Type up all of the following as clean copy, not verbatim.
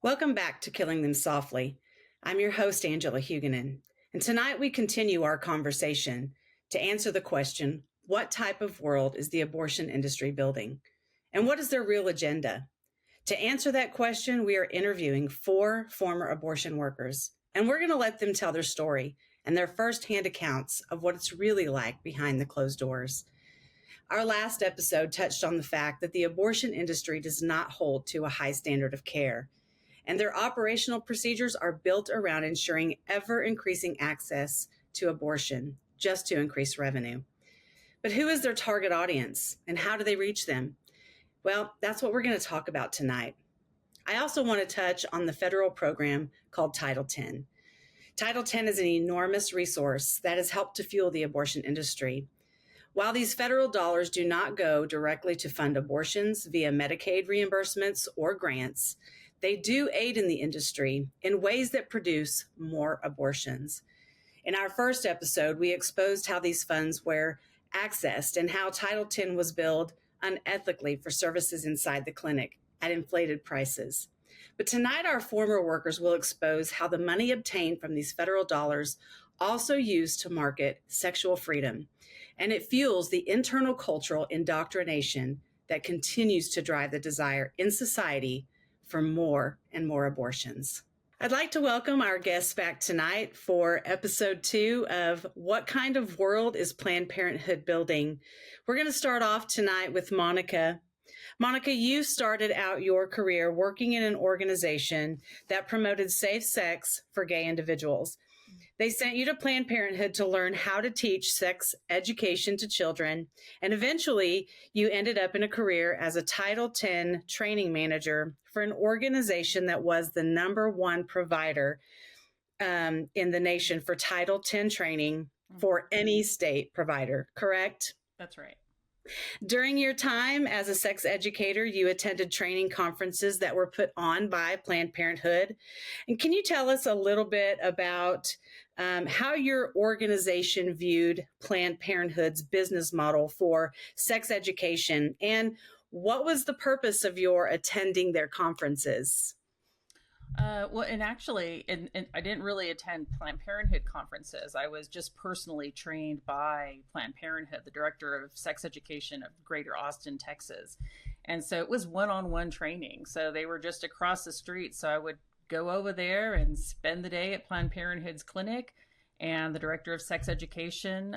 Welcome back to Killing Them Softly. I'm your host, Angela Huguenin, and tonight we continue our conversation to answer the question, what type of world is the abortion industry building? And what is their real agenda? To answer that question, we are interviewing 4 former abortion workers, and we're going to let them tell their story and their firsthand accounts of what it's really like behind the closed doors. Our last episode touched on the fact that the abortion industry does not hold to a high standard of care, and their operational procedures are built around ensuring ever-increasing access to abortion just to increase revenue. But who is their target audience, and how do they reach them? Well, that's what we're going to talk about tonight. I also want to touch on the federal program called Title X. Title X is an enormous resource that has helped to fuel the abortion industry. While these federal dollars do not go directly to fund abortions via Medicaid reimbursements or grants, they do aid in the industry in ways that produce more abortions. In our first episode, we exposed how these funds were accessed and how Title X was billed unethically for services inside the clinic at inflated prices. But tonight, our former workers will expose how the money obtained from these federal dollars also used to market sexual freedom, and it fuels the internal cultural indoctrination that continues to drive the desire in society for more and more abortions. I'd like to welcome our guests back tonight for episode 2 of What Kind of World is Planned Parenthood Building? We're going to start off tonight with Monica. Monica, you started out your career working in an organization that promoted safe sex for gay individuals. They sent you to Planned Parenthood to learn how to teach sex education to children, and eventually you ended up in a career as a Title X training manager for an organization that was the #1 provider in the nation for Title X training for any state provider, correct? That's right. During your time as a sex educator, you attended training conferences that were put on by Planned Parenthood. And can you tell us a little bit about how your organization viewed Planned Parenthood's business model for sex education, and what was the purpose of your attending their conferences? And I didn't really attend Planned Parenthood conferences. I was just personally trained by Planned Parenthood, the director of sex education of Greater Austin, Texas. And so it was one-on-one training. So they were just across the street. So I would go over there and spend the day at Planned Parenthood's clinic. And the director of sex education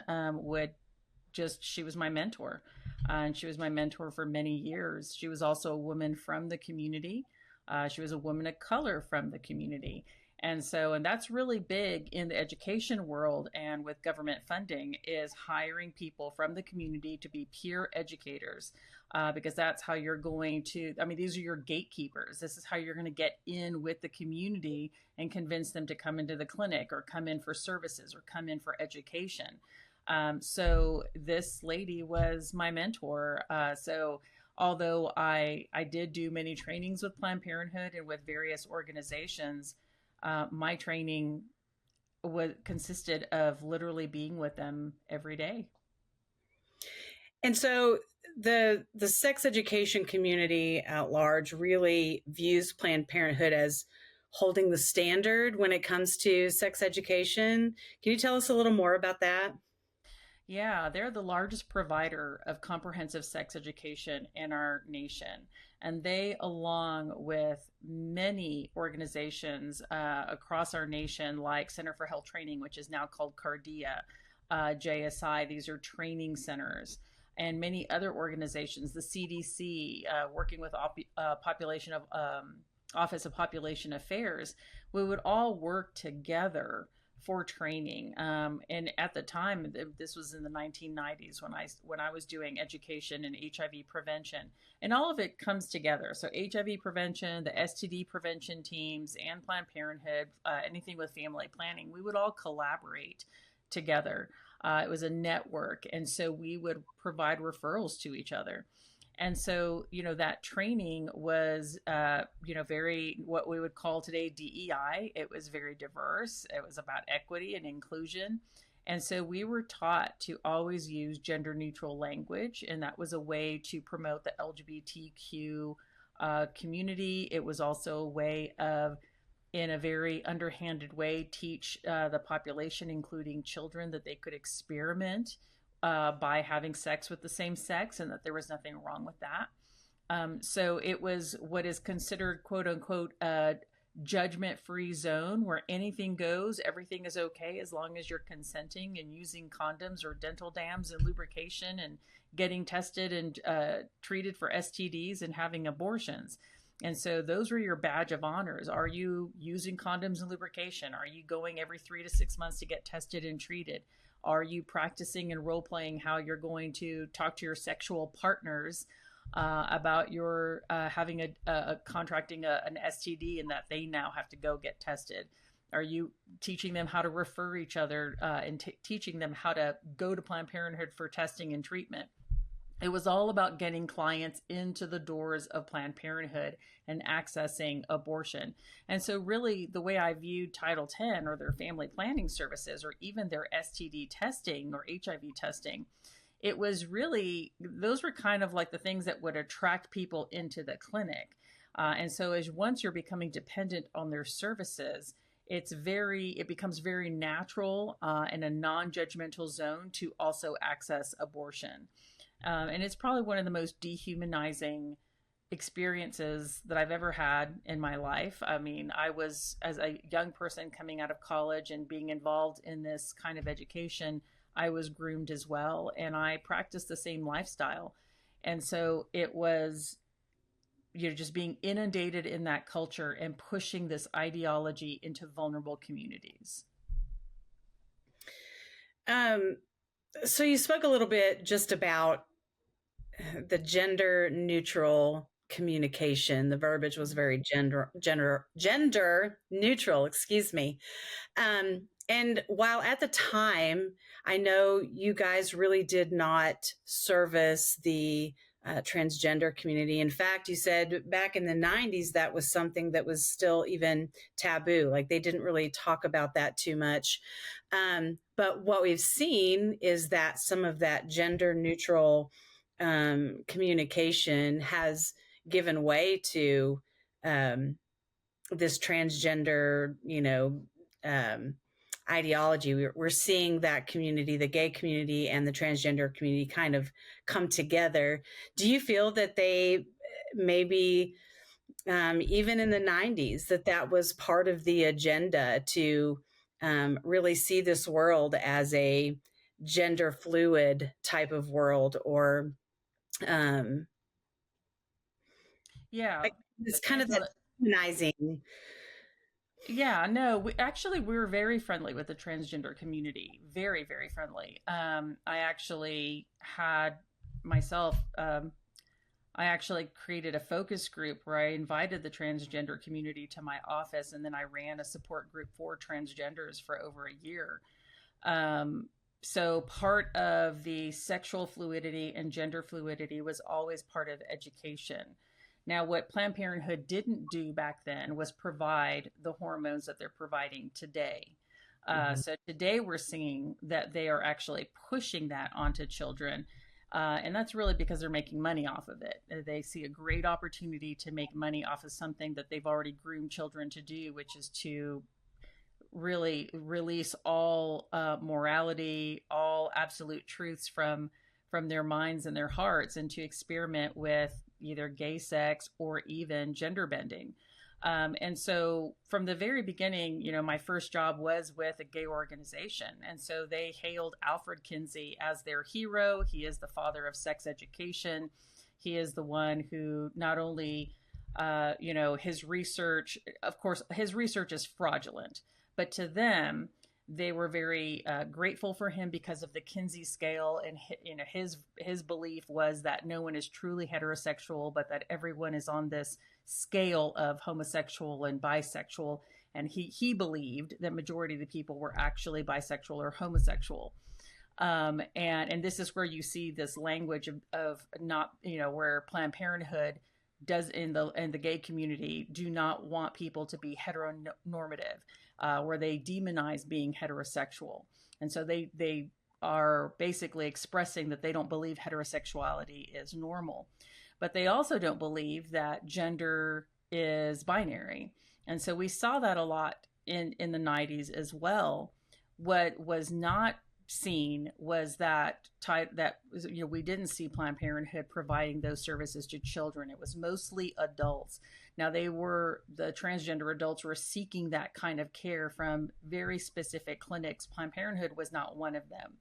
she was my mentor. And she was my mentor for many years. She was also a woman from the community. She was a woman of color from the community. And that's really big in the education world and with government funding, is hiring people from the community to be peer educators, because that's how you're going to, these are your gatekeepers. This is how you're going to get in with the community and convince them to come into the clinic or come in for services or come in for education. So this lady was my mentor. Although I did do many trainings with Planned Parenthood and with various organizations, my training consisted of literally being with them every day. And so the sex education community at large really views Planned Parenthood as holding the standard when it comes to sex education. Can you tell us a little more about that? Yeah, they're the largest provider of comprehensive sex education in our nation. And they, along with many organizations across our nation, like Center for Health Training, which is now called CARDIA, JSI, these are training centers, and many other organizations, the CDC, working with population of Office of Population Affairs, we would all work together for training. And at the time, this was in the 1990s when I was doing education and HIV prevention, and all of it comes together. So HIV prevention, the STD prevention teams, and Planned Parenthood, anything with family planning, we would all collaborate together. It was a network, and so we would provide referrals to each other. And so, that training was, very what we would call today DEI. It was very diverse. It was about equity and inclusion. And so we were taught to always use gender neutral language. And that was a way to promote the LGBTQ community. It was also a way of, in a very underhanded way, teach the population, including children, that they could experiment by having sex with the same sex and that there was nothing wrong with that. So it was what is considered, quote unquote, a judgment free zone where anything goes, everything is okay as long as you're consenting and using condoms or dental dams and lubrication and getting tested and treated for STDs and having abortions. And so those were your badge of honors. Are you using condoms and lubrication? Are you going every 3 to 6 months to get tested and treated? Are you practicing and role playing how you're going to talk to your sexual partners about your having a contracting an STD and that they now have to go get tested? Are you teaching them how to refer each other and teaching them how to go to Planned Parenthood for testing and treatment? It was all about getting clients into the doors of Planned Parenthood and accessing abortion. And so really the way I viewed Title X or their family planning services or even their STD testing or HIV testing, it was really, those were kind of like the things that would attract people into the clinic. And so as once you're becoming dependent on their services, it becomes very natural in a non-judgmental zone to also access abortion. And it's probably one of the most dehumanizing experiences that I've ever had in my life. I mean, I was, as a young person coming out of college and being involved in this kind of education, I was groomed as well, and I practiced the same lifestyle. And so it was, just being inundated in that culture and pushing this ideology into vulnerable communities. So you spoke a little bit just about the gender neutral communication. The verbiage was very gender neutral, excuse me. And while at the time, I know you guys really did not service the transgender community. In fact, you said back in the 90s, that was something that was still even taboo. Like they didn't really talk about that too much. But what we've seen is that some of that gender neutral communication has given way to this transgender, ideology. We're seeing that community, the gay community and the transgender community, kind of come together. Do you feel that they maybe, even in the 90s, that was part of the agenda to really see this world as a gender fluid type of world, or Yeah, like it's kind of that Angela. humanizing? Yeah, no, we were very friendly with the transgender community. Very, very friendly. I actually had myself, I actually created a focus group where I invited the transgender community to my office, and then I ran a support group for transgenders for over a year. So part of the sexual fluidity and gender fluidity was always part of education. Now, what Planned Parenthood didn't do back then was provide the hormones that they're providing today. So today we're seeing that they are actually pushing that onto children. And that's really because they're making money off of it. They see a great opportunity to make money off of something that they've already groomed children to do, which is to really release all morality, all absolute truths from their minds and their hearts, and to experiment with either gay sex or even gender bending. And so from the very beginning, my first job was with a gay organization. And so they hailed Alfred Kinsey as their hero. He is the father of sex education. He is the one who not only, his research, of course, his research is fraudulent, but to them, they were very grateful for him because of the Kinsey scale, and his belief was that no one is truly heterosexual, but that everyone is on this scale of homosexual and bisexual. And he believed that majority of the people were actually bisexual or homosexual. And this is where you see this language of not, where Planned Parenthood does in the gay community do not want people to be heteronormative, where they demonize being heterosexual. And so they are basically expressing that they don't believe heterosexuality is normal. but they also don't believe that gender is binary. And so we saw that a lot in the 90s as well. What was not seen was we didn't see Planned Parenthood providing those services to children. It was mostly adults. Now the transgender adults were seeking that kind of care from very specific clinics. Planned Parenthood was not one of them.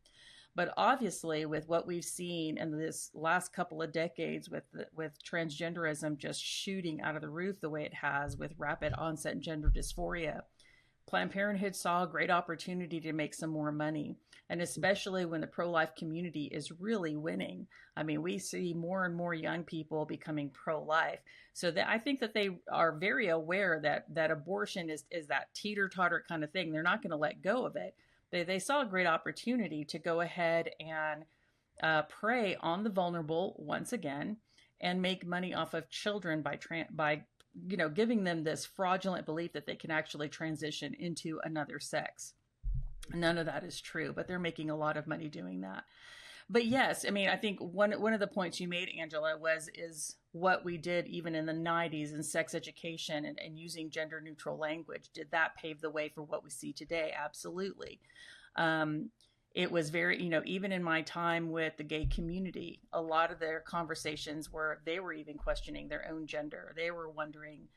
But obviously, with what we've seen in this last couple of decades, with transgenderism just shooting out of the roof the way it has, with rapid onset gender dysphoria, Planned Parenthood saw a great opportunity to make some more money, and especially when the pro-life community is really winning. I mean, we see more and more young people becoming pro-life. So I think that they are very aware that abortion is that teeter-totter kind of thing. They're not going to let go of it. They saw a great opportunity to go ahead and prey on the vulnerable once again and make money off of children by giving them this fraudulent belief that they can actually transition into another sex. None of that is true, but they're making a lot of money doing that. But yes, I mean, I think one of the points you made, Angela, is what we did even in the 90s in sex education and using gender neutral language. Did that pave the way for what we see today? Absolutely. It was very, even in my time with the gay community, a lot of their conversations they were even questioning their own gender. They were wondering,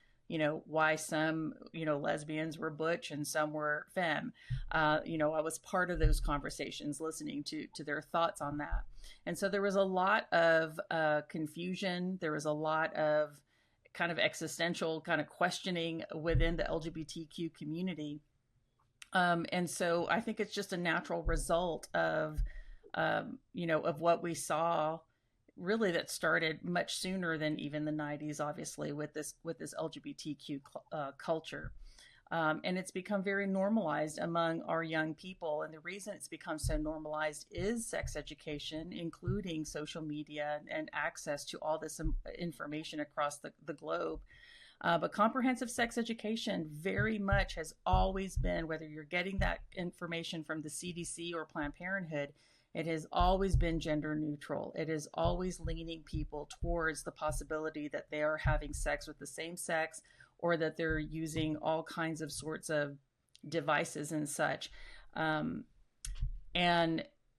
why some, lesbians were butch and some were femme. I was part of those conversations, listening to their thoughts on that. And so there was a lot of confusion. There was a lot of kind of existential kind of questioning within the LGBTQ community. And so I think it's just a natural result of what we saw, really, that started much sooner than even the 90s, obviously, with this LGBTQ culture. And it's become very normalized among our young people. And the reason it's become so normalized is sex education, including social media and access to all this information across the globe. But comprehensive sex education very much has always been, whether you're getting that information from the CDC or Planned Parenthood, it has always been gender neutral. It is always leaning people towards the possibility that they are having sex with the same sex, or that they're using all kinds of sorts of devices and such. And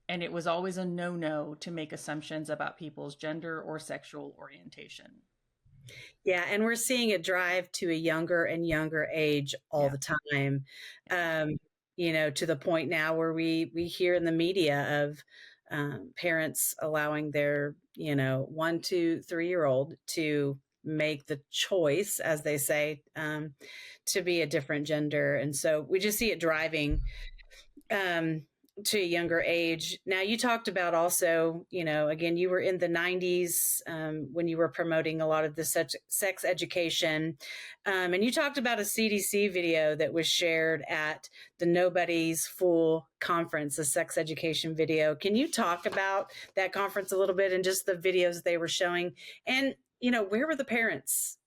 it was always a no-no to make assumptions about people's gender or sexual orientation. Yeah, and we're seeing it drive to a younger and younger age all the time. To the point now where we hear in the media of parents allowing their 1, 2, 3-year-old to make the choice, as they say, to be a different gender. And so we just see it driving to a younger age. Now, you talked about also, again, you were in the 90s when you were promoting a lot of the sex education. And you talked about a CDC video that was shared at the Nobody's Fool conference, a sex education video. Can you talk about that conference a little bit and just the videos they were showing? And, where were the parents?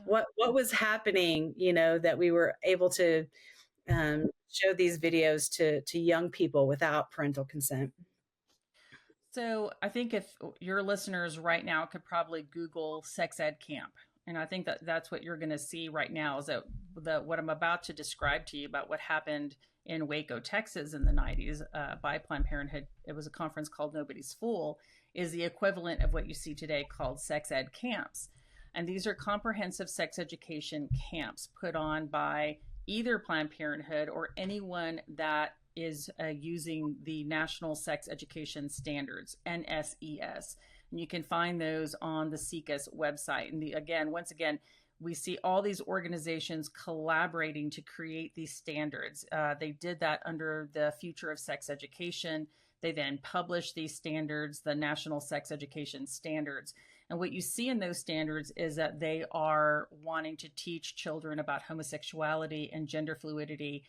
What was happening, that we were able to show these videos to young people without parental consent? So I think if your listeners right now could probably Google sex ed camp. And I think that's what you're going to see right now is that what I'm about to describe to you about what happened in Waco, Texas in the 90s by Planned Parenthood. It was a conference called Nobody's Fool, is the equivalent of what you see today called sex ed camps. And these are comprehensive sex education camps put on by either Planned Parenthood or anyone that is using the National Sex Education Standards, NSES. And you can find those on the SECAS website. And once again, we see all these organizations collaborating to create these standards. They did that under the Future of Sex Education. They then published these standards, the National Sex Education Standards. And what you see in those standards is that they are wanting to teach children about homosexuality and gender fluidity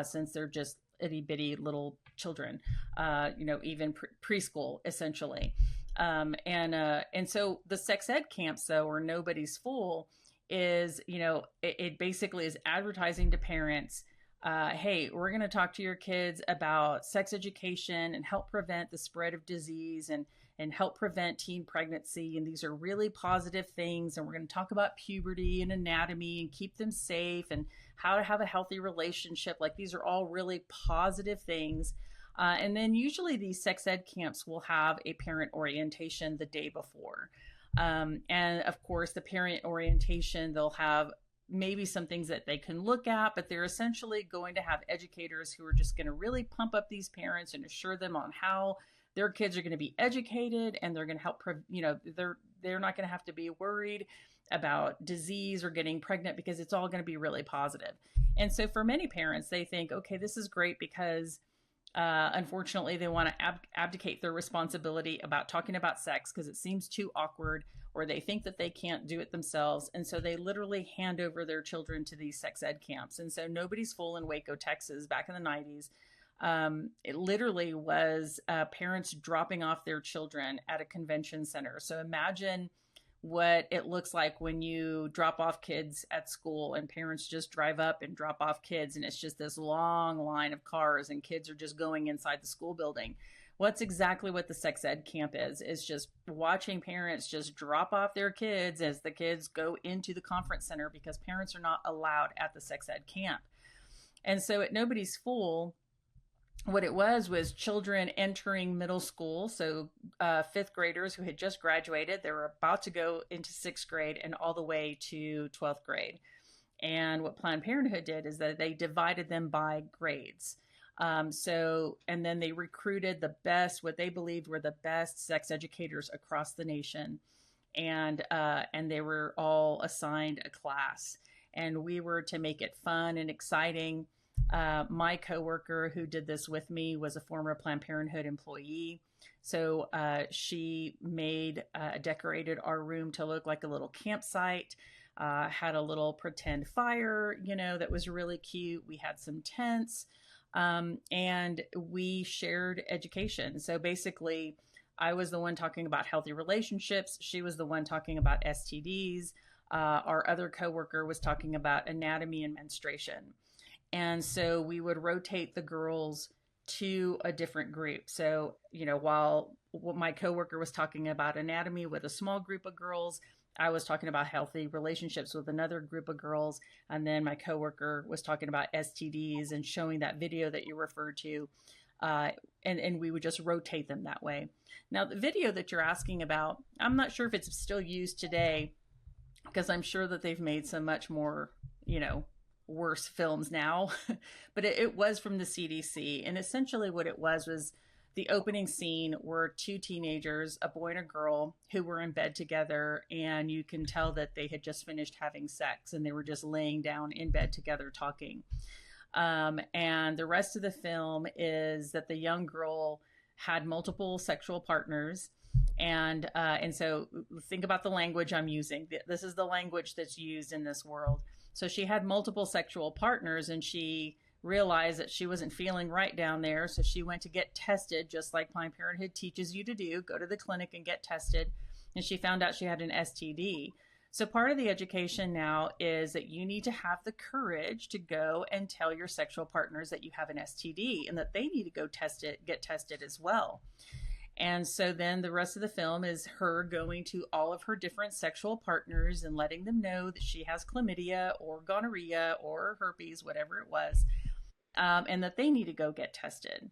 since they're just itty bitty little children, even preschool, essentially. And so the sex ed camps, though, or Nobody's Fool, is, it basically is advertising to parents, hey, we're going to talk to your kids about sex education and help prevent the spread of disease and help prevent teen pregnancy. And these are really positive things. And we're going to talk about puberty and anatomy and keep them safe and how to have a healthy relationship. Like, these are all really positive things. And then usually these sex ed camps will have a parent orientation the day before. And of course, the parent orientation, they'll have maybe some things that they can look at, but they're essentially going to have educators who are just going to really pump up these parents and assure them on how their kids are going to be educated, and they're going to help, they're not going to have to be worried about disease or getting pregnant, because it's all going to be really positive. And so for many parents, they think, okay, this is great, because unfortunately, they want to abdicate their responsibility about talking about sex because it seems too awkward, or they think that they can't do it themselves. And so they literally hand over their children to these sex ed camps. And so Nobody's Fool in Waco, Texas, back in the 90s, it literally was parents dropping off their children at a convention center. So imagine what it looks like when you drop off kids at school and parents just drive up and drop off kids, and it's just this long line of cars and kids are just going inside the school building. What's exactly what the sex ed camp is just watching parents just drop off their kids as the kids go into the conference center, because parents are not allowed at the sex ed camp. And so at Nobody's Fool, what it was children entering middle school. So fifth graders who had just graduated, they were about to go into sixth grade and all the way to 12th grade. And what Planned Parenthood did is that they divided them by grades. And then they recruited the best, what they believed were the best sex educators across the nation. And they were all assigned a class. And we were to make it fun and exciting. My coworker who did this with me was a former Planned Parenthood employee. So she decorated our room to look like a little campsite, had a little pretend fire, that was really cute. We had some tents, and we shared education. So basically, I was the one talking about healthy relationships. She was the one talking about STDs. Our other coworker was talking about anatomy and menstruation. And so we would rotate the girls to a different group. So, while my coworker was talking about anatomy with a small group of girls, I was talking about healthy relationships with another group of girls. And then my coworker was talking about STDs and showing that video that you referred to. And we would just rotate them that way. Now, the video that you're asking about, I'm not sure if it's still used today, because I'm sure that they've made some much more, worse films now, but it was from the CDC. And essentially what it was the opening scene were two teenagers, a boy and a girl, who were in bed together. And you can tell that they had just finished having sex and they were just laying down in bed together talking. And the rest of the film is that the young girl had multiple sexual partners. And so think about the language I'm using. This is the language that's used in this world. So she had multiple sexual partners, and she realized that she wasn't feeling right down there. So she went to get tested, just like Planned Parenthood teaches you to do. Go to the clinic and get tested. And she found out she had an STD. So part of the education now is that you need to have the courage to go and tell your sexual partners that you have an STD and that they need to go get tested as well. And so then the rest of the film is her going to all of her different sexual partners and letting them know that she has chlamydia or gonorrhea or herpes, whatever it was, and that they need to go get tested.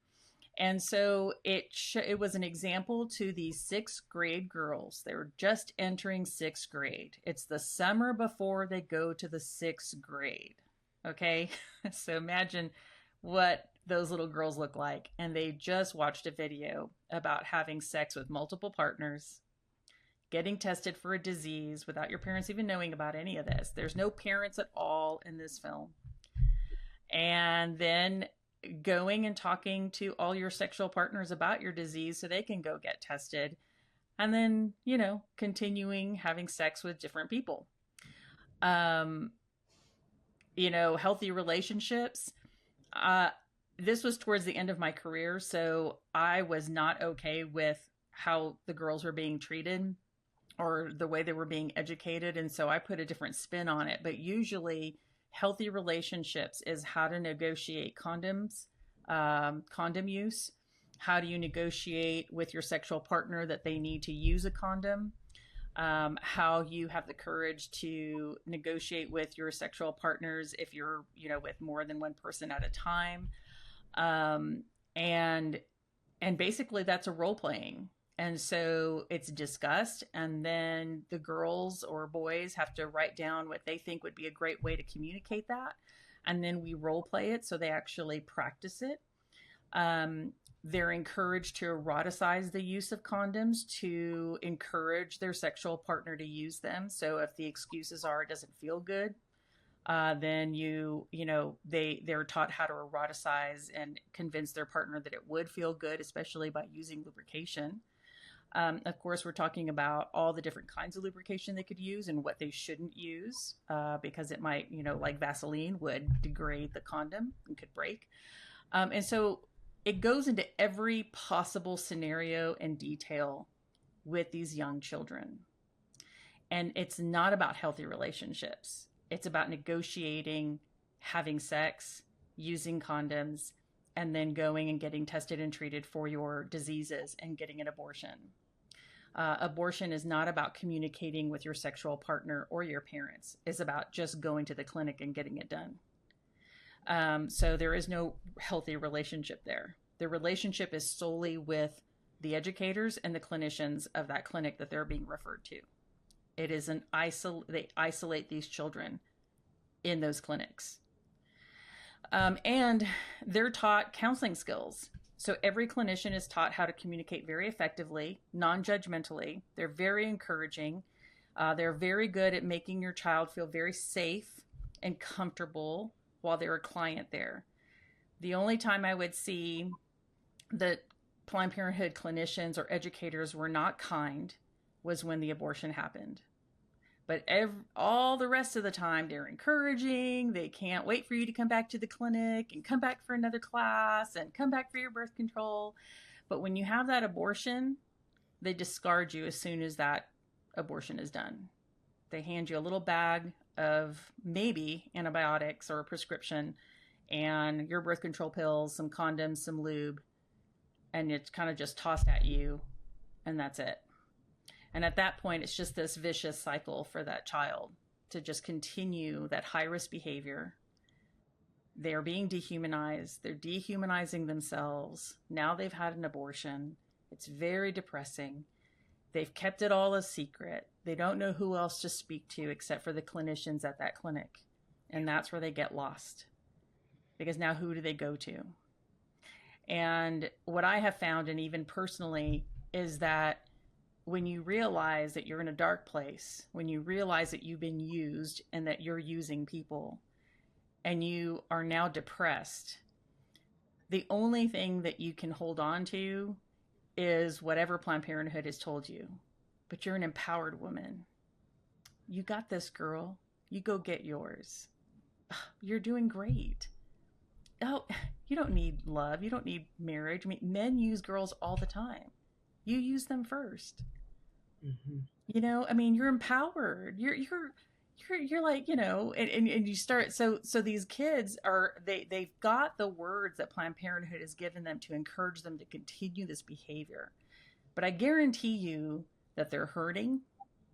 And so it was an example to these sixth grade girls. They were just entering sixth grade. It's the summer before they go to the sixth grade. Okay, so imagine what those little girls look like. And they just watched a video about having sex with multiple partners, getting tested for a disease without your parents even knowing about any of this. There's no parents at all in this film. And then going and talking to all your sexual partners about your disease so they can go get tested. And then, continuing having sex with different people. Healthy relationships. This was towards the end of my career, so I was not okay with how the girls were being treated or the way they were being educated, and so I put a different spin on it. But usually, healthy relationships is how to negotiate condoms, condom use, How do you negotiate with your sexual partner that they need to use a condom? How you have the courage to negotiate with your sexual partners if you're, with more than one person at a time. Um, and and basically that's a role playing. And so it's discussed, and then the girls or boys have to write down what they think would be a great way to communicate that. And then we role play it so they actually practice it. They're encouraged to eroticize the use of condoms to encourage their sexual partner to use them. So if the excuses are it doesn't feel good, then they're taught how to eroticize and convince their partner that it would feel good, especially by using lubrication. Of course, we're talking about all the different kinds of lubrication they could use and what they shouldn't use, because it might, like Vaseline would degrade the condom and could break. And so it goes into every possible scenario and detail with these young children. And it's not about healthy relationships. It's about negotiating, having sex, using condoms, and then going and getting tested and treated for your diseases and getting an abortion. Abortion is not about communicating with your sexual partner or your parents. It's about just going to the clinic and getting it done. So there is no healthy relationship there. The relationship is solely with the educators and the clinicians of that clinic that they're being referred to. It is they isolate these children in those clinics. And they're taught counseling skills. So every clinician is taught how to communicate very effectively, non-judgmentally. They're very encouraging. They're very good at making your child feel very safe and comfortable while they're a client there. The only time I would see that Planned Parenthood clinicians or educators were not kind was when the abortion happened. But all the rest of the time, they're encouraging. They can't wait for you to come back to the clinic and come back for another class and come back for your birth control. But when you have that abortion, they discard you as soon as that abortion is done. They hand you a little bag of maybe antibiotics or a prescription and your birth control pills, some condoms, some lube, and it's kind of just tossed at you, and that's it. And at that point, it's just this vicious cycle for that child to just continue that high-risk behavior. They're being dehumanized. They're dehumanizing themselves. Now they've had an abortion. It's very depressing. They've kept it all a secret. They don't know who else to speak to except for the clinicians at that clinic. And that's where they get lost. Because now who do they go to? And what I have found, and even personally, is that when you realize that you're in a dark place, when you realize that you've been used and that you're using people, and you are now depressed, the only thing that you can hold on to is whatever Planned Parenthood has told you. But you're an empowered woman. You got this, girl. You go get yours. You're doing great. Oh, you don't need love. You don't need marriage. I mean, men use girls all the time. You use them first. Mm-hmm. I mean, you're empowered. You're like, and you start. So these kids they've got the words that Planned Parenthood has given them to encourage them to continue this behavior. But I guarantee you that they're hurting,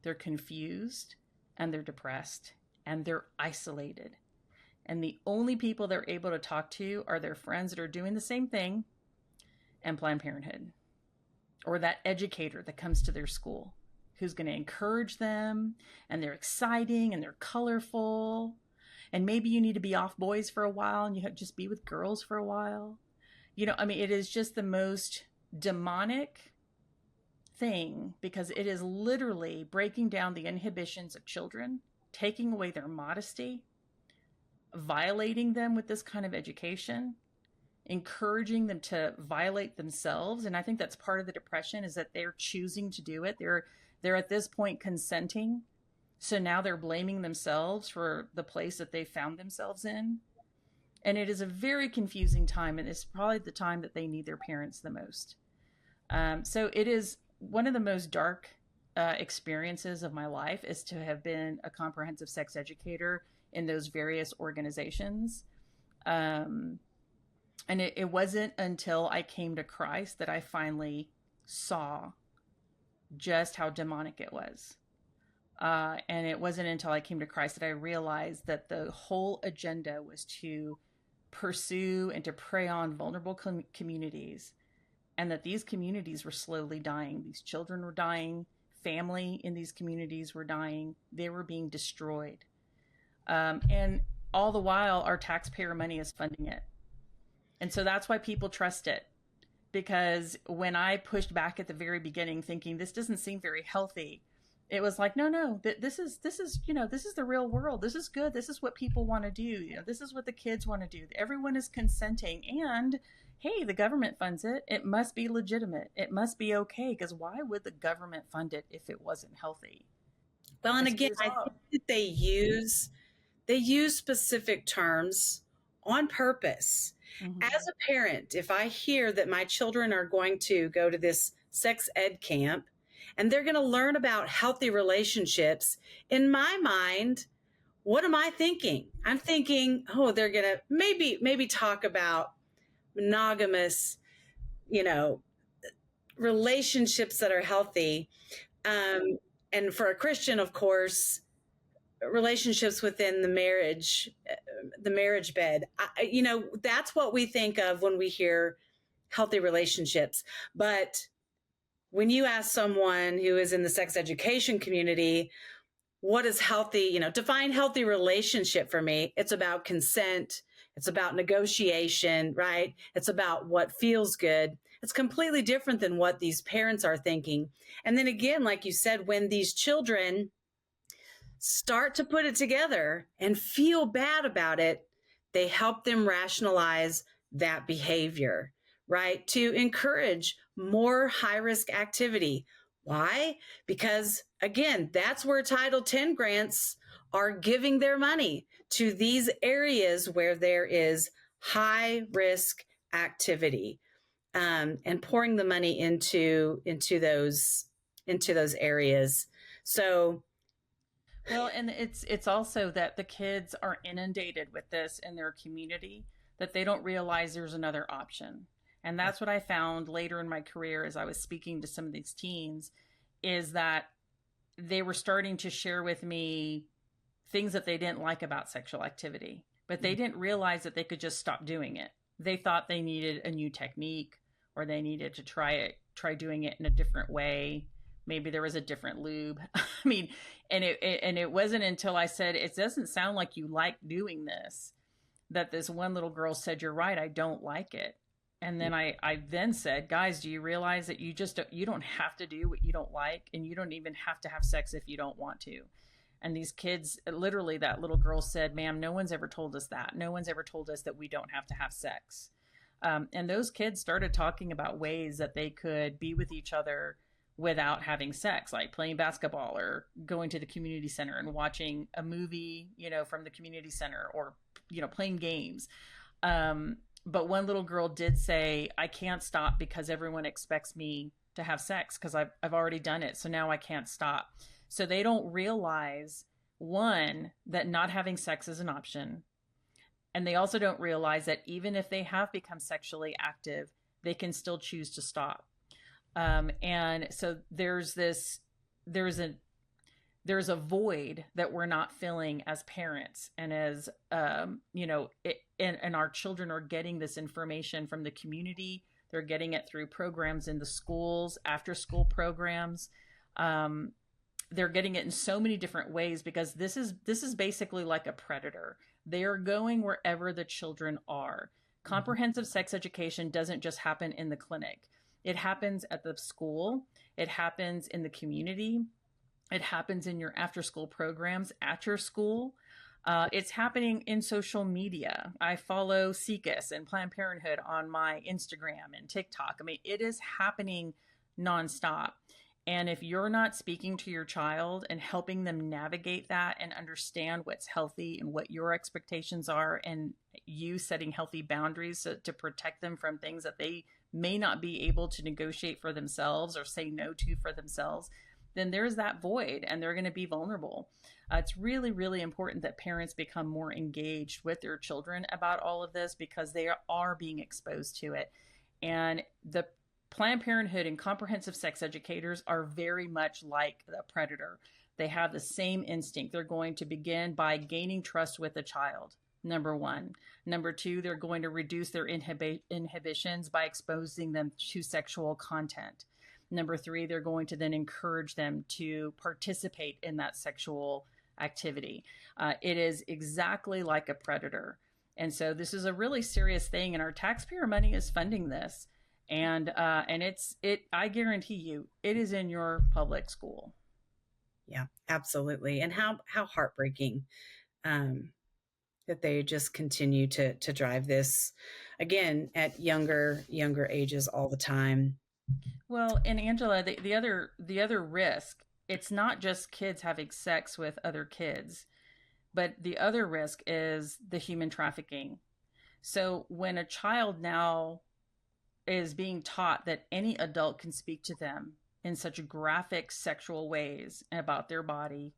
they're confused, and they're depressed, and they're isolated. And the only people they're able to talk to are their friends that are doing the same thing and Planned Parenthood. Or that educator that comes to their school who's going to encourage them, and they're exciting and they're colorful. And maybe you need to be off boys for a while and you just be with girls for a while. It is just the most demonic thing, because it is literally breaking down the inhibitions of children, taking away their modesty, violating them with this kind of education, encouraging them to violate themselves. And I think that's part of the depression, is that they're choosing to do it. They're at this point consenting. So now they're blaming themselves for the place that they found themselves in. And it is a very confusing time. And it's probably the time that they need their parents the most. So it is one of the most dark experiences of my life, is to have been a comprehensive sex educator in those various organizations. And it wasn't until I came to Christ that I finally saw just how demonic it was. And it wasn't until I came to Christ that I realized that the whole agenda was to pursue and to prey on vulnerable communities, and that these communities were slowly dying. These children were dying. Family in these communities were dying. They were being destroyed. And all the while, our taxpayer money is funding it. And so that's why people trust it. Because when I pushed back at the very beginning, thinking this doesn't seem very healthy, it was like, no, this is the real world. This is good. This is what people want to do. This is what the kids want to do. Everyone is consenting, and hey, the government funds it. It must be legitimate. It must be okay. Because why would the government fund it if it wasn't healthy? Well, and again, I think that they use specific terms on purpose. Mm-hmm. As a parent, if I hear that my children are going to go to this sex ed camp and they're going to learn about healthy relationships, in my mind, what am I thinking? I'm thinking, oh, they're going to maybe talk about monogamous, relationships that are healthy. And for a Christian, of course, relationships within the marriage bed. That's what we think of when we hear healthy relationships. But when you ask someone who is in the sex education community, what is healthy, define healthy relationship for me, it's about consent. It's about negotiation, right? It's about what feels good. It's completely different than what these parents are thinking. And then again, like you said, when these children start to put it together and feel bad about it, they help them rationalize that behavior, right? To encourage more high-risk activity. Why? Because again, that's where Title X grants are giving their money, to these areas where there is high-risk activity, and pouring the money into those areas. So, well, and it's also that the kids are inundated with this in their community, that they don't realize there's another option. And that's what I found later in my career as I was speaking to some of these teens, is that they were starting to share with me things that they didn't like about sexual activity, but they didn't realize that they could just stop doing it. They thought they needed a new technique, or they needed to try doing it in a different way. Maybe there was a different lube. I mean, and it wasn't until I said, it doesn't sound like you like doing this, that this one little girl said, you're right, I don't like it. And then I then said, guys, do you realize that you don't have to do what you don't like, and you don't even have to have sex if you don't want to? And these kids, literally, that little girl said, ma'am, no one's ever told us that. No one's ever told us that we don't have to have sex. And those kids started talking about ways that they could be with each other without having sex, like playing basketball or going to the community center and watching a movie, from the community center, or, playing games. But one little girl did say, I can't stop because everyone expects me to have sex because I've already done it. So now I can't stop. So they don't realize, one, that not having sex is an option. And they also don't realize that even if they have become sexually active, they can still choose to stop. And so there's a void that we're not filling as parents, and as, and our children are getting this information from the community. They're getting it through programs in the schools, after school programs. They're getting it in so many different ways, because this is basically like a predator. They are going wherever the children are. Comprehensive sex education doesn't just happen in the clinic. It happens at the school. It happens in the community. It happens in your after school programs at your school. It's happening in social media. I follow SECUS and Planned Parenthood on my Instagram and TikTok. I mean, it is happening nonstop. And if you're not speaking to your child and helping them navigate that and understand what's healthy and what your expectations are, and you setting healthy boundaries to protect them from things that they may not be able to negotiate for themselves or say no to for themselves, then there's that void and they're going to be vulnerable. It's really, really important that parents become more engaged with their children about all of this because they are being exposed to it. And the Planned Parenthood and comprehensive sex educators are very much like the predator. They have the same instinct. They're going to begin by gaining trust with the child, number one. Number two, they're going to reduce their inhibitions by exposing them to sexual content. Number three, they're going to then encourage them to participate in that sexual activity. It is exactly like a predator. And so this is a really serious thing, and our taxpayer money is funding this. And I guarantee you, it is in your public school. Yeah, absolutely. And how heartbreaking that they just continue to drive this again at younger ages all the time. Well, and Angela, the other risk, it's not just kids having sex with other kids, but the other risk is the human trafficking. So when a child now is being taught that any adult can speak to them in such graphic sexual ways about their body,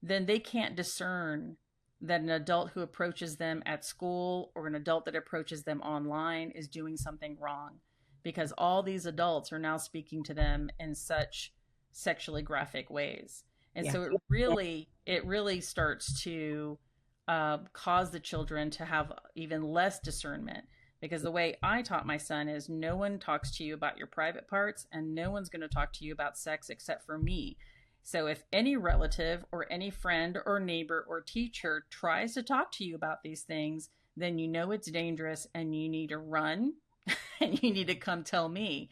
then they can't discern that an adult who approaches them at school or an adult that approaches them online is doing something wrong, because all these adults are now speaking to them in such sexually graphic ways. And so it really starts to cause the children to have even less discernment. Because the way I taught my son is no one talks to you about your private parts and no one's going to talk to you about sex except for me. So if any relative or any friend or neighbor or teacher tries to talk to you about these things, then you know it's dangerous and you need to run and you need to come tell me.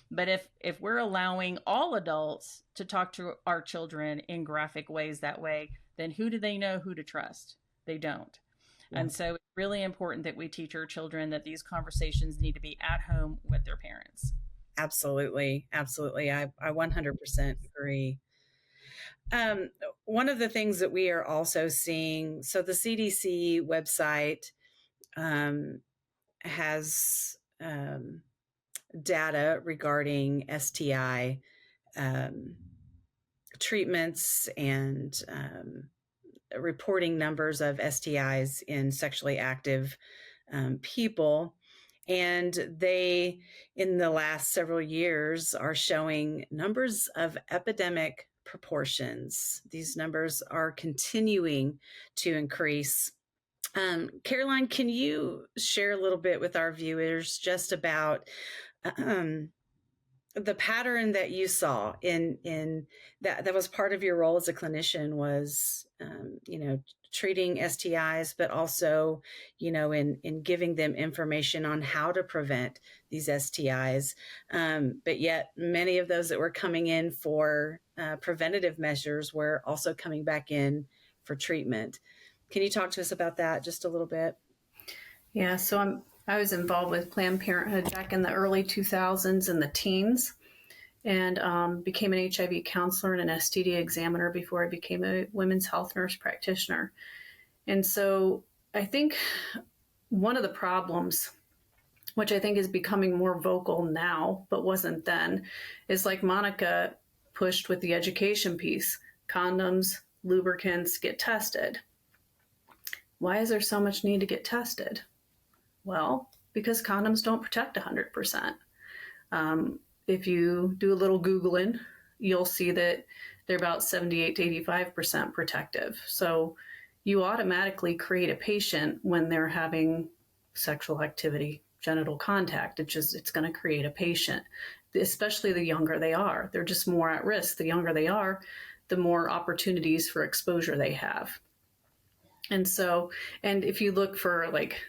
But if we're allowing all adults to talk to our children in graphic ways that way, then who do they know who to trust? They don't. And so it's really important that we teach our children that these conversations need to be at home with their parents. Absolutely. Absolutely. I 100% agree. One of the things that we are also seeing, so the CDC website has data regarding STI treatments and reporting numbers of STIs in sexually active people. And they, in the last several years, are showing numbers of epidemic proportions. These numbers are continuing to increase. Caroline, can you share a little bit with our viewers just about the pattern that you saw in that was part of your role as a clinician was, treating STIs, but also, in giving them information on how to prevent these STIs. But yet many of those that were coming in for preventative measures were also coming back in for treatment. Can you talk to us about that just a little bit? Yeah, so I was involved with Planned Parenthood back in the early 2000s and the teens, and became an HIV counselor and an STD examiner before I became a women's health nurse practitioner. And so I think one of the problems, which I think is becoming more vocal now, but wasn't then, is like Monica pushed with the education piece. Condoms, lubricants, get tested. Why is there so much need to get tested? Well, because condoms don't protect 100%. If you do a little Googling, you'll see that they're about 78 to 85% protective. So you automatically create a patient when they're having sexual activity, genital contact. It's going to create a patient, especially the younger they are. They're just more at risk. The younger they are, the more opportunities for exposure they have. And if you look for like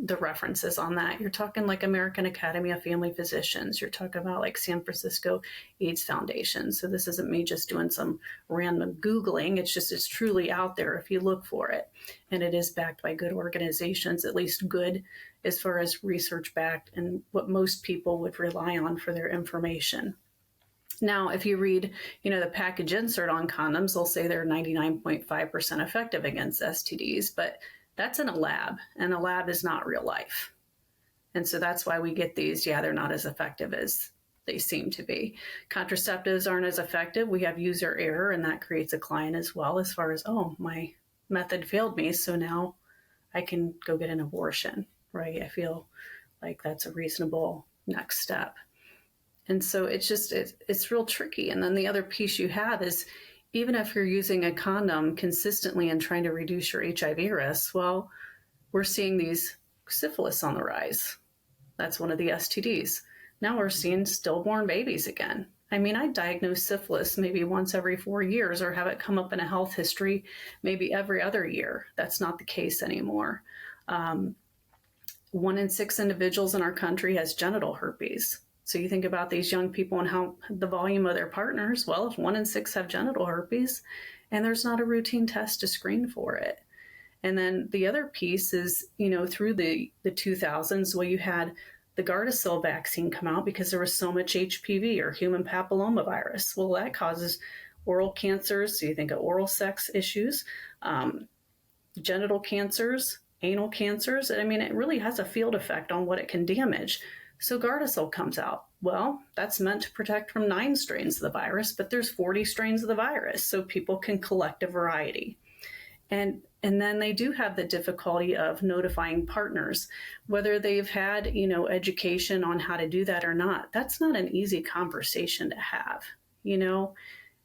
the references on that, you're talking like American Academy of Family Physicians, you're talking about like San Francisco AIDS Foundation. So this isn't me just doing some random Googling. It's truly out there if you look for it. And it is backed by good organizations, at least good as far as research backed and what most people would rely on for their information. Now, if you read, the package insert on condoms, they'll say they're 99.5% effective against STDs, but that's in a lab, and a lab is not real life. And so that's why we get these, they're not as effective as they seem to be. Contraceptives aren't as effective. We have user error, and that creates a client as well, as far as, oh, my method failed me, so now I can go get an abortion, right? I feel like that's a reasonable next step. And so it's real tricky. And then the other piece you have is, even if you're using a condom consistently and trying to reduce your HIV risk, well, we're seeing these syphilis on the rise. That's one of the STDs. Now we're seeing stillborn babies again. I mean, I diagnose syphilis maybe once every 4 years, or have it come up in a health history maybe every other year. That's not the case anymore. 1 in 6 individuals in our country has genital herpes. So you think about these young people and how the volume of their partners, well, if 1 in 6 have genital herpes, and there's not a routine test to screen for it. And then the other piece is, through the 2000s, where you had the Gardasil vaccine come out because there was so much HPV, or human papillomavirus. Well, that causes oral cancers. So you think of oral sex issues, genital cancers, anal cancers. I mean, it really has a field effect on what it can damage. So Gardasil comes out. Well, that's meant to protect from 9 strains of the virus, but there's 40 strains of the virus, so people can collect a variety. And then they do have the difficulty of notifying partners, whether they've had, education on how to do that or not. That's not an easy conversation to have.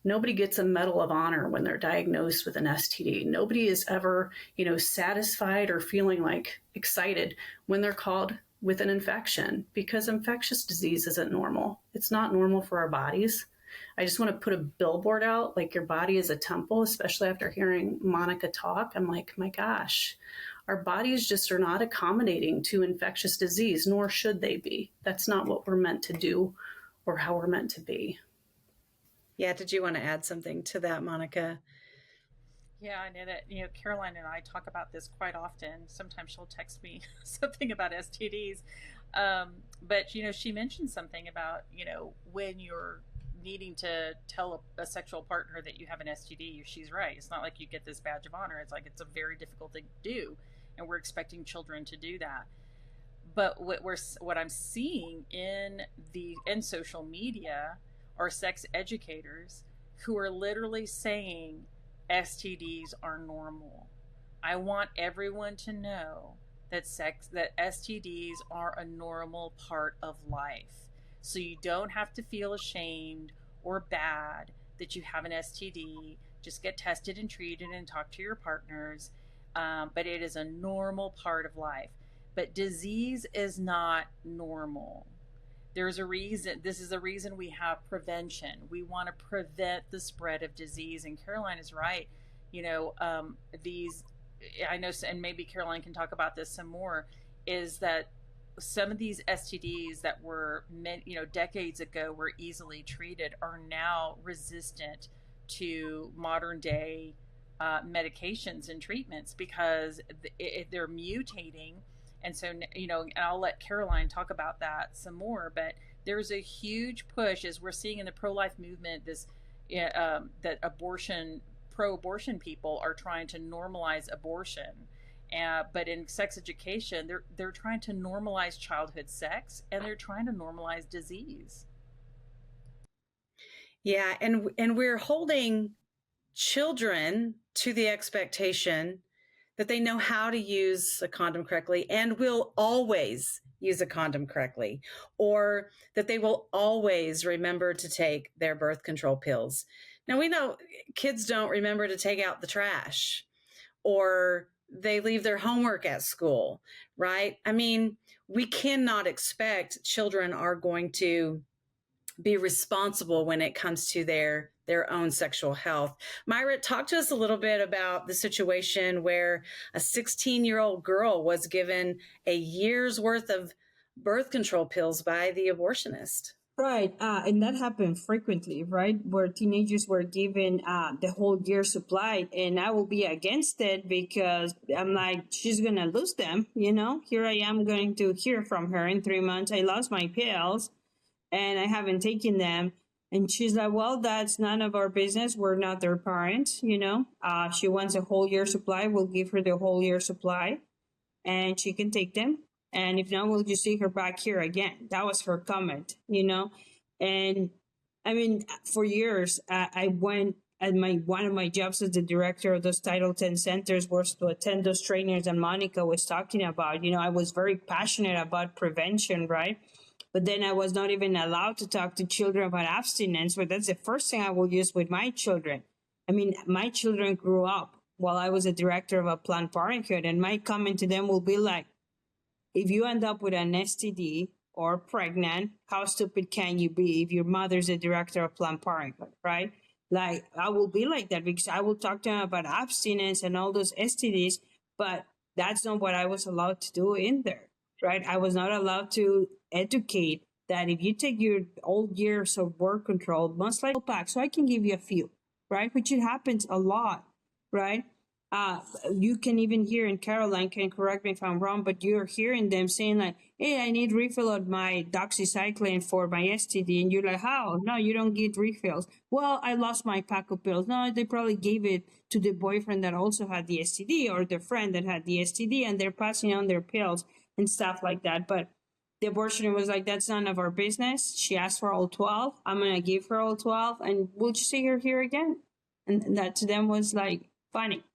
Nobody gets a Medal of Honor when they're diagnosed with an STD. Nobody is ever, satisfied or feeling like excited when they're called with an infection, because infectious disease isn't normal. It's not normal for our bodies. I just want to put a billboard out, like, your body is a temple, especially after hearing Monica talk. I'm like, my gosh, our bodies just are not accommodating to infectious disease, nor should they be. That's not what we're meant to do or how we're meant to be. Yeah. Did you want to add something to that, Monica? Yeah, I know that, Caroline and I talk about this quite often. Sometimes she'll text me something about STDs. But, she mentioned something about, when you're needing to tell a sexual partner that you have an STD, she's right. It's not like you get this badge of honor. It's like, it's a very difficult thing to do. And we're expecting children to do that. But what I'm seeing in social media are sex educators who are literally saying STDs are normal. I want everyone to know that STDs are a normal part of life. So you don't have to feel ashamed or bad that you have an STD. Just get tested and treated and talk to your partners. But it is a normal part of life. But disease is not normal. There's a reason. This is the reason we have prevention. We want to prevent the spread of disease. And Caroline is right. I know, and maybe Caroline can talk about this some more, is that some of these STDs that were decades ago were easily treated are now resistant to modern day medications and treatments because they're mutating. And so, and I'll let Caroline talk about that some more, but there's a huge push, as we're seeing in the pro-life movement, that pro-abortion people are trying to normalize abortion. But in sex education, they're trying to normalize childhood sex, and they're trying to normalize disease. Yeah, and we're holding children to the expectation that they know how to use a condom correctly and will always use a condom correctly, or that they will always remember to take their birth control pills. Now, we know kids don't remember to take out the trash, or they leave their homework at school, right? I mean, we cannot expect children are going to be responsible when it comes to their own sexual health. Myra, talk to us a little bit about the situation where a 16-year-old girl was given a year's worth of birth control pills by the abortionist. Right. And that happened frequently, right? Where teenagers were given the whole year supply. And I will be against it because I'm like, she's going to lose them. Here I am going to hear from her in 3 months. I lost my pills and I haven't taken them. And she's like, well, that's none of our business. We're not their parents. She wants a whole year supply. We'll give her the whole year supply and she can take them. And if not, we'll just see her back here again. That was her comment, And I mean, for years, I went at one of my jobs as the director of those Title 10 centers was to attend those trainings that Monica was talking about. I was very passionate about prevention, right? But then I was not even allowed to talk to children about abstinence, but that's the first thing I will use with my children. I mean, my children grew up while I was a director of a Planned Parenthood, and my comment to them will be like, if you end up with an STD or pregnant, how stupid can you be if your mother's a director of Planned Parenthood, right? Like, I will be like that because I will talk to them about abstinence and all those STDs, but that's not what I was allowed to do in there, right? I was not allowed to educate that if you take your old years of birth control, most likely back. So I can give you a few, right? Which it happens a lot, right? You can even hear, and Caroline can correct me if I'm wrong, but you're hearing them saying like, hey, I need refill on my doxycycline for my STD. And you're like, how? No, you don't get refills. Well, I lost my pack of pills. No, they probably gave it to the boyfriend that also had the STD or the friend that had the STD, and they're passing on their pills and stuff like that. But the abortion was like, that's none of our business. She asked for all 12. I'm going to give her all 12, and we'll just see her here again. And that to them was like funny.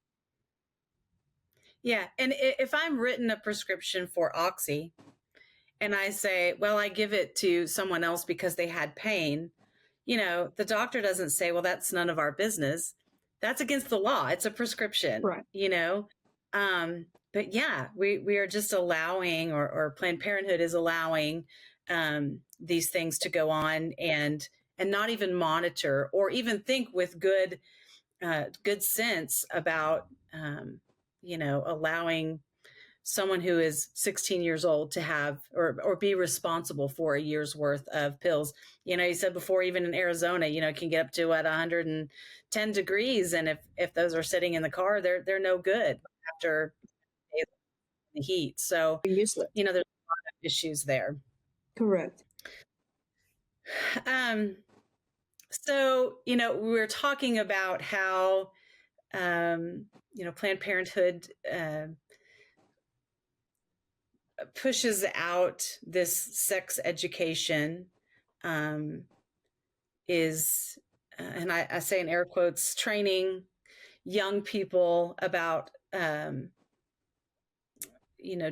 Yeah. And if I'm written a prescription for Oxy and I say, well, I give it to someone else because they had pain, the doctor doesn't say, well, that's none of our business. That's against the law. It's a prescription, right. But yeah, we are just allowing, or Planned Parenthood is allowing these things to go on and not even monitor or even think with good sense about, allowing someone who is 16 years old to have or be responsible for a year's worth of pills. You said before, even in Arizona, it can get up to 110 degrees. And if those are sitting in the car, they're no good after the heat. So, Useless. there's a lot of issues there. Correct. So, we're talking about how, Planned Parenthood pushes out this sex education, is, and I say in air quotes, training young people about,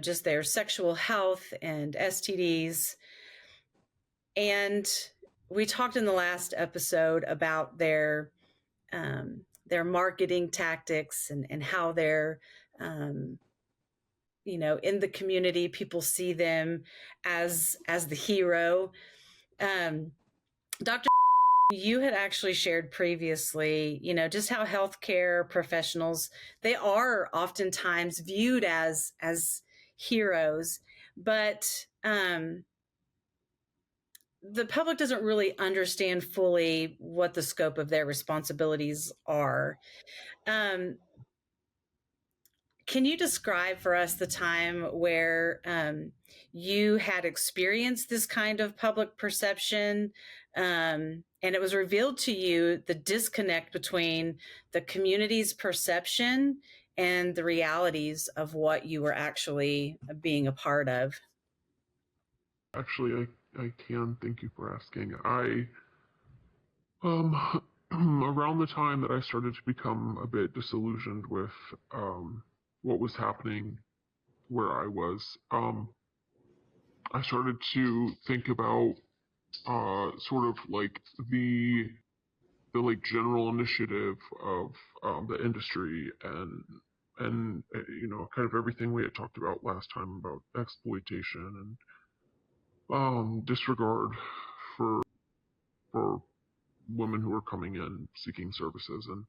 just their sexual health and STDs. And we talked in the last episode about their marketing tactics and how they're, in the community, people see them as the hero. Dr. You had actually shared previously, just how healthcare professionals, they are oftentimes viewed as heroes, but the public doesn't really understand fully what the scope of their responsibilities are. Can you describe for us the time where you had experienced this kind of public perception, and it was revealed to you the disconnect between the community's perception and the realities of what you were actually being a part of? Actually, I can. Thank you for asking. Around the time that I started to become a bit disillusioned with what was happening where I was, I started to think about sort of like the like general initiative of the industry and kind of everything we had talked about last time about exploitation and disregard for women who were coming in seeking services. And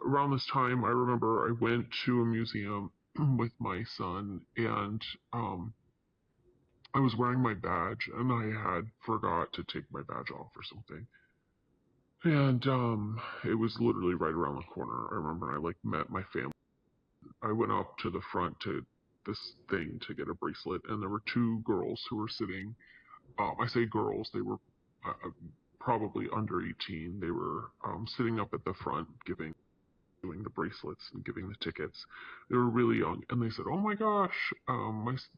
around this time, I remember I went to a museum with my son, and I was wearing my badge, and I had forgot to take my badge off or something. And it was literally right around the corner. I remember I met my family. I went up to the front to this thing to get a bracelet, and there were two girls who were sitting. I say girls; they were probably under 18. They were sitting up at the front doing the bracelets and giving the tickets. They were really young, and they said, "Oh my gosh!"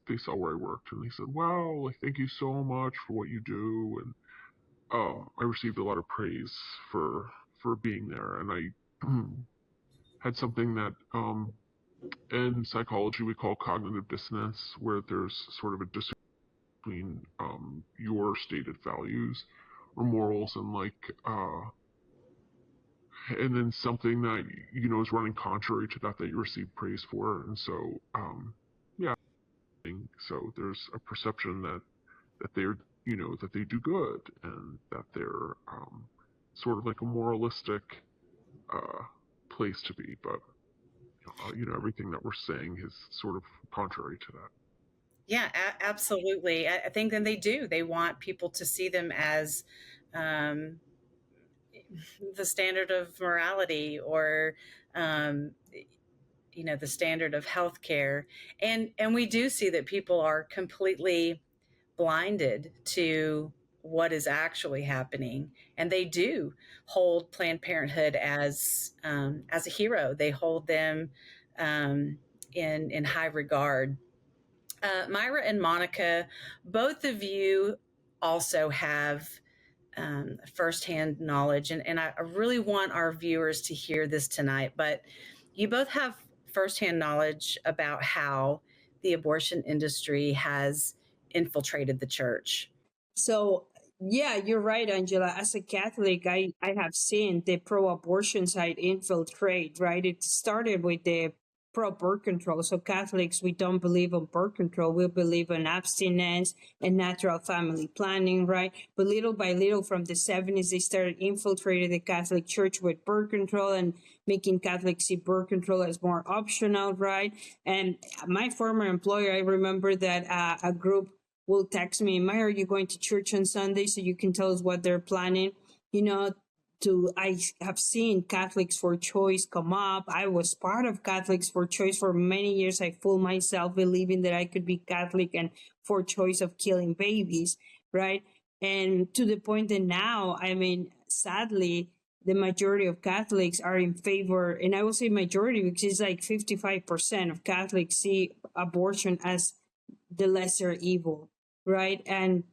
They saw where I worked, and they said, "Wow, like thank you so much for what you do." I received a lot of praise for being there, and I had something that in psychology we call cognitive dissonance, where there's sort of a disagreement between your stated values or morals and and then something that is running contrary to that you receive praise for. And so yeah, so there's a perception that they're that they do good, and that they're sort of like a moralistic uh, place to be. But everything that we're saying is sort of contrary to that. Yeah, absolutely. I think then they do. They want people to see them as um, the standard of morality, or um, the standard of healthcare. And we do see that people are completely blinded to what is actually happening, and they do hold Planned Parenthood as a hero. They hold them in high regard. Myra and Monica, both of you also have firsthand knowledge, and I really want our viewers to hear this tonight. But you both have firsthand knowledge about how the abortion industry has infiltrated the church. So, yeah, you're right, Angela. As a Catholic, I have seen the pro abortion side infiltrate, right? It started with the pro birth control. So, Catholics, we don't believe in birth control. We believe in abstinence and natural family planning, right? But little by little, from the 70s, they started infiltrating the Catholic Church with birth control and making Catholics see birth control as more optional, right? And my former employer, I remember that a group will text me, Maya, are you going to church on Sunday? So you can tell us what they're planning. I have seen Catholics for Choice come up. I was part of Catholics for Choice for many years. I fooled myself believing that I could be Catholic and for choice of killing babies, right? And to the point that now, I mean, sadly, the majority of Catholics are in favor, and I will say majority because it's like 55% of Catholics see abortion as the lesser evil, right? And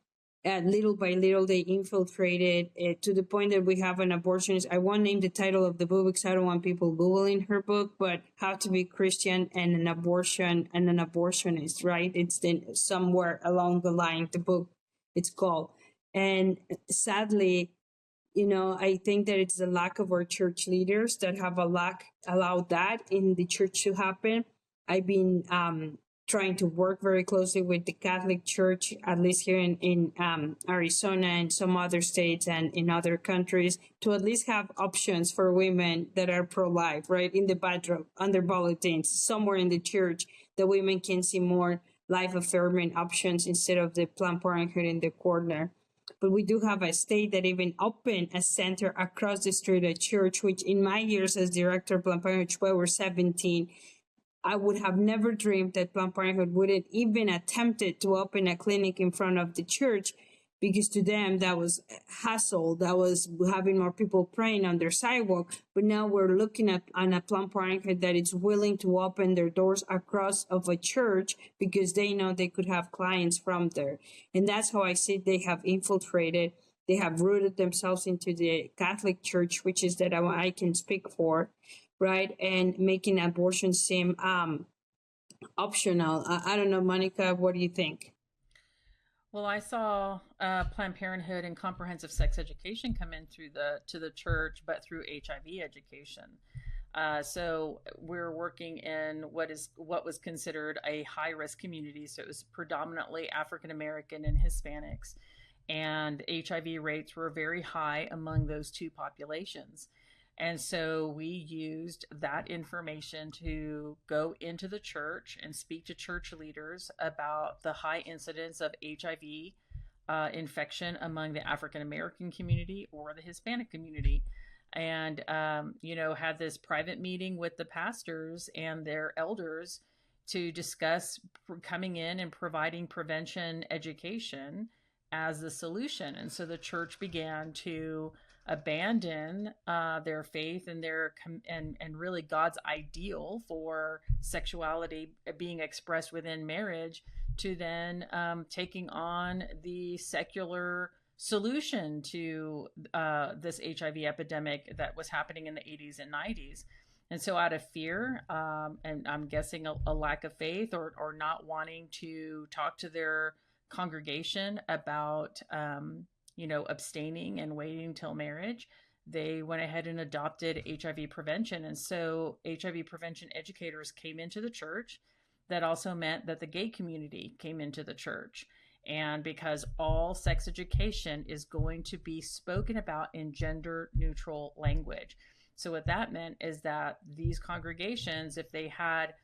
little by little, they infiltrated it to the point that we have an abortionist. I won't name the title of the book because I don't want people Googling her book, but How to Be Christian and an Abortion and an Abortionist, right? It's somewhere along the line, the book it's called. And sadly, I think that it's the lack of our church leaders that have allowed that in the church to happen. I've been trying to work very closely with the Catholic Church, at least here in Arizona and some other states and in other countries, to at least have options for women that are pro-life, right? In the bathroom, on their bulletins, somewhere in the church, that women can see more life-affirming options instead of the Planned Parenthood in the corner. But we do have a state that even opened a center across the street, a church, which in my years as director of Planned Parenthood, 12 or 17, I would have never dreamed that Planned Parenthood wouldn't even attempted to open a clinic in front of the church, because to them that was hassle, that was having more people praying on their sidewalk. But now we're looking at on a Planned Parenthood that is willing to open their doors across of a church because they know they could have clients from there. And that's how I see they have infiltrated. They have rooted themselves into the Catholic Church, which is that I can speak for, right? And making abortion seem optional. I don't know, Monica, what do you think? Well, I saw Planned Parenthood and comprehensive sex education come in to the church, but through HIV education. So we're working in what was considered a high risk community. So it was predominantly African American and Hispanics, and HIV rates were very high among those two populations. And so we used that information to go into the church and speak to church leaders about the high incidence of HIV infection among the African American community or the Hispanic community. And, had this private meeting with the pastors and their elders to discuss coming in and providing prevention education as the solution. And so the church began to abandon their faith and and really God's ideal for sexuality being expressed within marriage, to then taking on the secular solution to this HIV epidemic that was happening in the 80s and 90s. And so out of fear, and I'm guessing a lack of faith, or not wanting to talk to their congregation about, abstaining and waiting till marriage, they went ahead and adopted HIV prevention. And so HIV prevention educators came into the church. That also meant that the gay community came into the church. And because all sex education is going to be spoken about in gender neutral language. So what that meant is that these congregations, if they had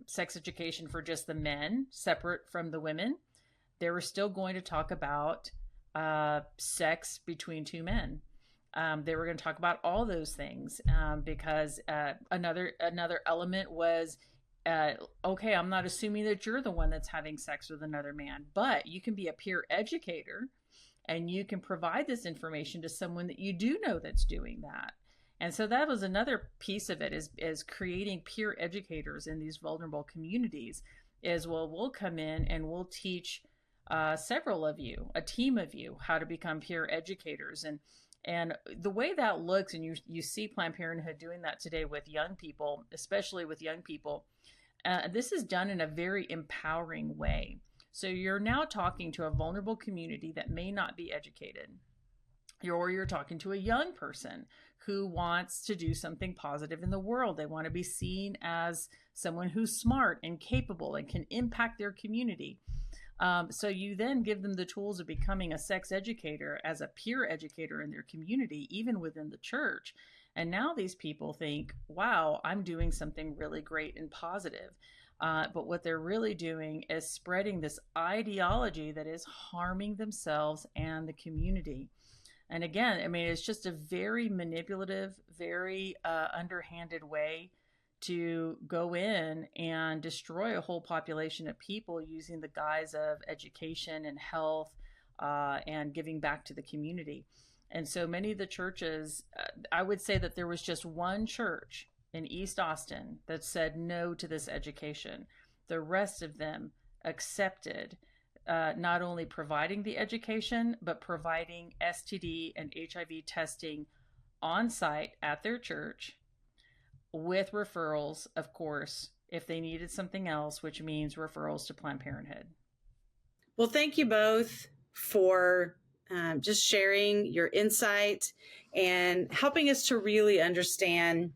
sex education for just the men, separate from the women, they were still going to talk about sex between two men. They were going to talk about all those things because another element was, okay, I'm not assuming that you're the one that's having sex with another man, but you can be a peer educator and you can provide this information to someone that you do know that's doing that. And so that was another piece of it, is creating peer educators in these vulnerable communities. Is, well, we'll come in and we'll teach several of you, a team of you, how to become peer educators. And the way that looks, and you see Planned Parenthood doing that today with young people, especially with young people, this is done in a very empowering way. So you're now talking to a vulnerable community that may not be educated. You're talking to a young person who wants to do something positive in the world. They want to be seen as someone who's smart and capable and can impact their community. So you then give them the tools of becoming a sex educator as a peer educator in their community, even within the church. And now these people think, wow, I'm doing something really great and positive. But what they're really doing is spreading this ideology that is harming themselves and the community. And again, I mean, it's just a very manipulative, very underhanded way to go in and destroy a whole population of people using the guise of education and health and giving back to the community. And so many of the churches, I would say that there was just one church in East Austin that said no to this education. The rest of them accepted not only providing the education, but providing STD and HIV testing on site at their church with referrals, of course, if they needed something else, which means referrals to Planned Parenthood. Well, thank you both for just sharing your insight and helping us to really understand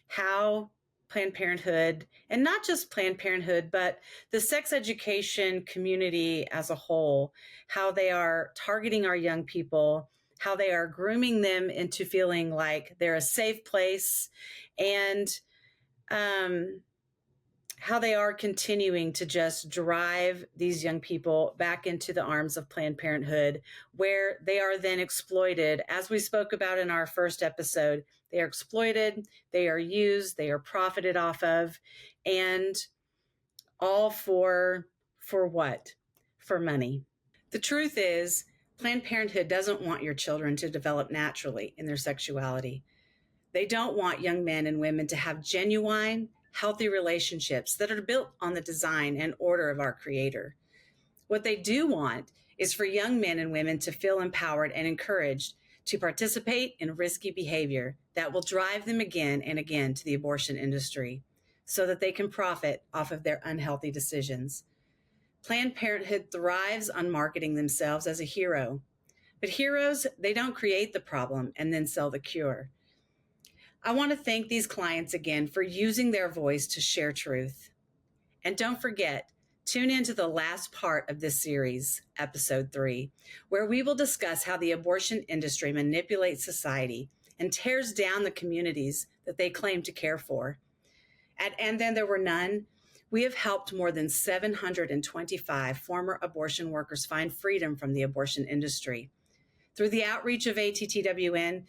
how Planned Parenthood, and not just Planned Parenthood, but the sex education community as a whole, how they are targeting our young people, how they are grooming them into feeling like they're a safe place, and how they are continuing to just drive these young people back into the arms of Planned Parenthood, where they are then exploited. As we spoke about in our first episode, they are exploited, they are used, they are profited off of, and all for what? For money. The truth is, Planned Parenthood doesn't want your children to develop naturally in their sexuality. They don't want young men and women to have genuine, healthy relationships that are built on the design and order of our Creator. What they do want is for young men and women to feel empowered and encouraged to participate in risky behavior that will drive them again and again to the abortion industry so that they can profit off of their unhealthy decisions. Planned Parenthood thrives on marketing themselves as a hero. But heroes, they don't create the problem and then sell the cure. I want to thank these clients again for using their voice to share truth. And don't forget, tune into the last part of this series, episode 3, where we will discuss how the abortion industry manipulates society and tears down the communities that they claim to care for. At And Then There Were None, we have helped more than 725 former abortion workers find freedom from the abortion industry. Through the outreach of ATTWN,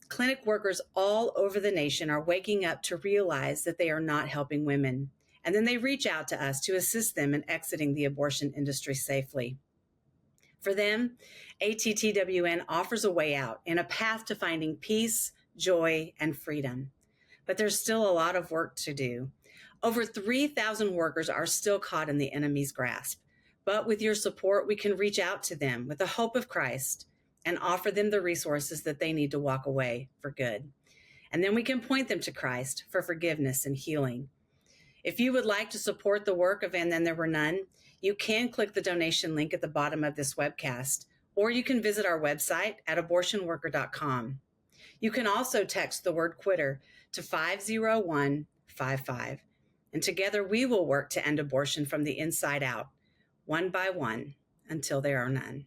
clinic workers all over the nation are waking up to realize that they are not helping women. And then they reach out to us to assist them in exiting the abortion industry safely. For them, ATTWN offers a way out and a path to finding peace, joy, and freedom. But there's still a lot of work to do. Over 3,000 workers are still caught in the enemy's grasp. But with your support, we can reach out to them with the hope of Christ and offer them the resources that they need to walk away for good. And then we can point them to Christ for forgiveness and healing. If you would like to support the work of And Then There Were None, you can click the donation link at the bottom of this webcast, or you can visit our website at abortionworker.com. You can also text the word quitter to 50155, and together we will work to end abortion from the inside out, one by one, until there are none.